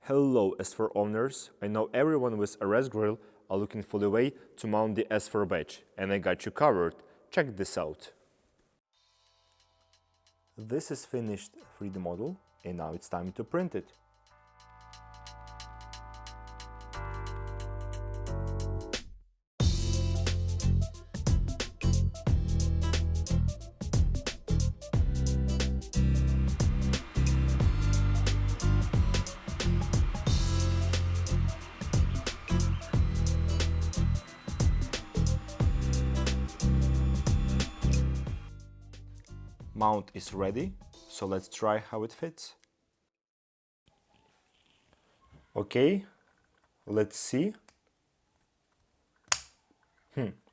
Hello S4 owners, I know everyone with a RS grill are looking for the way to mount the S4 badge, and I got you covered. Check this out. This is finished 3D model, and now it's time to print it. Mount is ready, so let's try how it fits. Okay, let's see.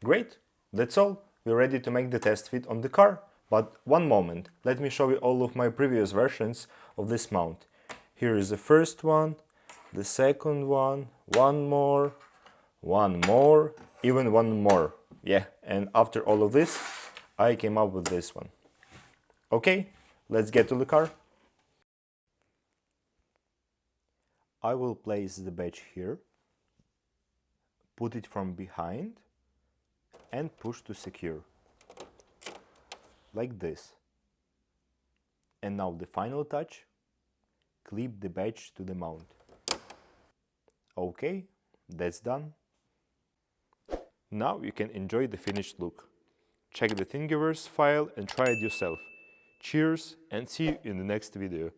Great, that's all. We're ready to make the test fit on the car. But one moment, let me show you all of my previous versions of this mount. Here is the first one, the second one more, even one more. Yeah, and after all of this, I came up with this one. Okay, let's get to the car. I will place the badge here, put it from behind and push to secure, like this. And now the final touch, clip the badge to the mount. Okay, that's done. Now you can enjoy the finished look. Check the Thingiverse file and try it yourself. Cheers and see you in the next video.